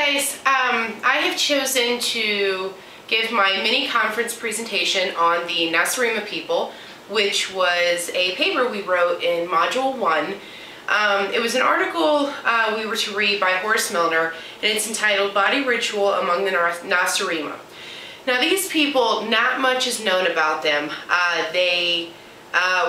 guys, I have chosen to give my mini conference presentation on the Nacirema people, which was a paper we wrote in Module 1. It was an article we were to read by Horace Milner, and it's entitled Body Ritual Among the Nacirema. Now these people, not much is known about them. They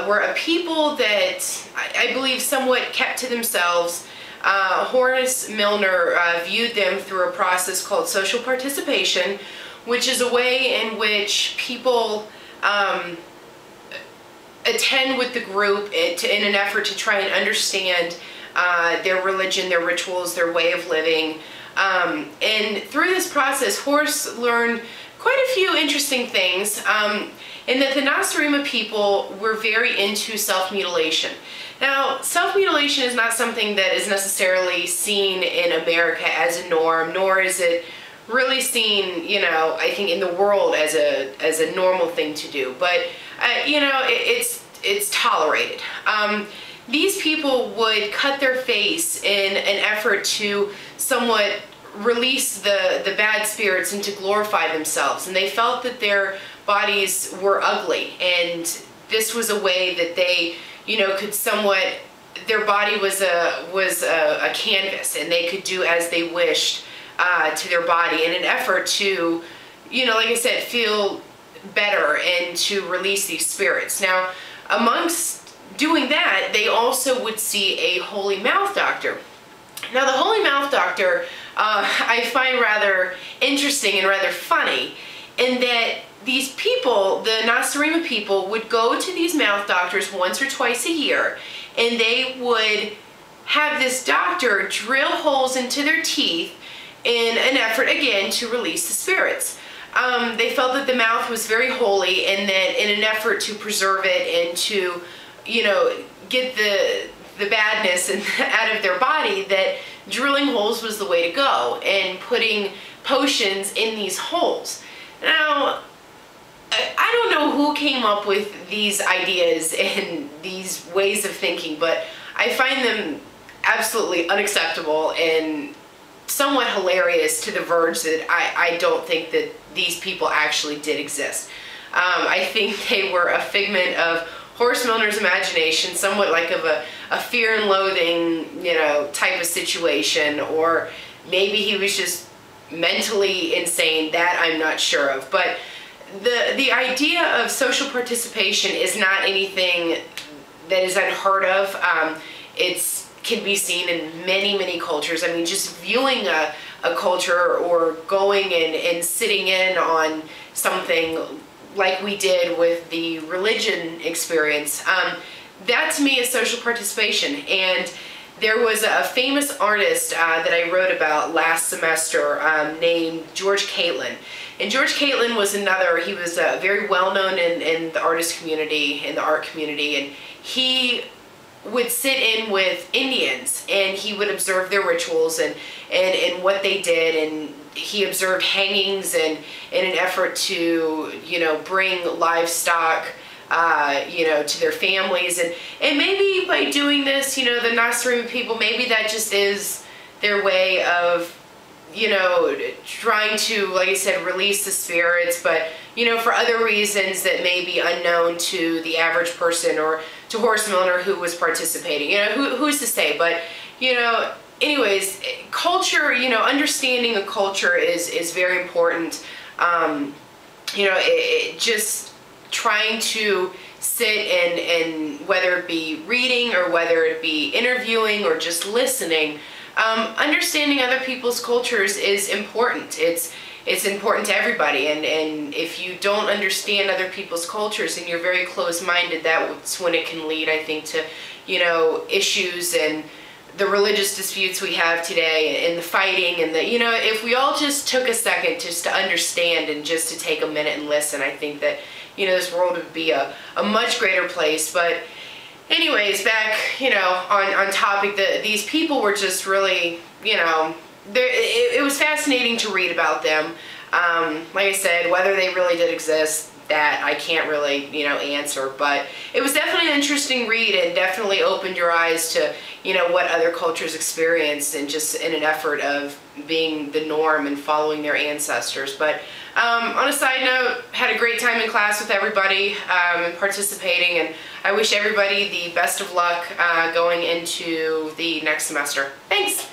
were a people that I believe somewhat kept to themselves. Horace Milner viewed them through a process called social participation, which is a way in which people attend with the group in an effort to try and understand their religion, their rituals, their way of living. And through this process, Horace learned quite a few interesting things, in that the Nacirema people were very into self-mutilation. Now, self-mutilation is not something that is necessarily seen in America as a norm, nor is it really seen, you know, I think in the world as a normal thing to do. But you know, it's tolerated. These people would cut their face in an effort to somewhat release the bad spirits and to glorify themselves, and they felt that their bodies were ugly, and this was a way that they, you know, could somewhat, their body was a canvas, and they could do as they wished to their body in an effort to, you know, like I said, feel better and to release these spirits. Now, amongst doing that, they also would see a holy mouth doctor. Now, the holy mouth doctor I find rather interesting and rather funny, in that these people, the Nacirema people, would go to these mouth doctors once or twice a year, and they would have this doctor drill holes into their teeth in an effort, again, to release the spirits. They felt that the mouth was very holy, and that in an effort to preserve it and to, you know, get the badness out of their body, that drilling holes was the way to go, and putting potions in these holes. Now, I don't know who came up with these ideas and these ways of thinking, but I find them absolutely unacceptable and somewhat hilarious, to the verge that I don't think that these people actually did exist. I think they were a figment of Horace Milner's imagination, somewhat like of a fear and loathing, you know, type of situation, or maybe he was just mentally insane. That I'm not sure of. But the idea of social participation is not anything that is unheard of. It can be seen in many cultures. I mean, just viewing a culture or going and sitting in on something like we did with the religion experience, that to me is social participation. And there was a famous artist that I wrote about last semester named George Catlin. And George Catlin was another, he was very well known in the artist community, in the art community, and he would sit in with Indians, and he would observe their rituals and what they did, and he observed hangings and in an effort to, you know, bring livestock, you know, to their families, and maybe by doing this, you know, the Nacirema people, maybe that just is their way of, you know, trying to, like I said, release the spirits, but, you know, for other reasons that may be unknown to the average person or to Horace Milner, who was participating. You know, who's to say? But, you know, anyways, culture, you know, understanding a culture is very important. You know, just trying to sit and whether it be reading or whether it be interviewing or just listening, understanding other people's cultures is important. It's important to everybody, and if you don't understand other people's cultures and you're very close-minded, that's when it can lead, I think, to, you know, issues and the religious disputes we have today, and the fighting, and the, you know, if we all just took a second just to understand and just to take a minute and listen, I think that, you know, this world would be a much greater place. But anyways, back, you know, on topic, these people were just really, you know, it was fascinating to read about them. Like I said, whether they really did exist, that I can't really, answer. But it was definitely an interesting read, and definitely opened your eyes to, what other cultures experience, and just in an effort of being the norm and following their ancestors. But on a side note, had a great time in class with everybody and participating, and I wish everybody the best of luck going into the next semester. Thanks!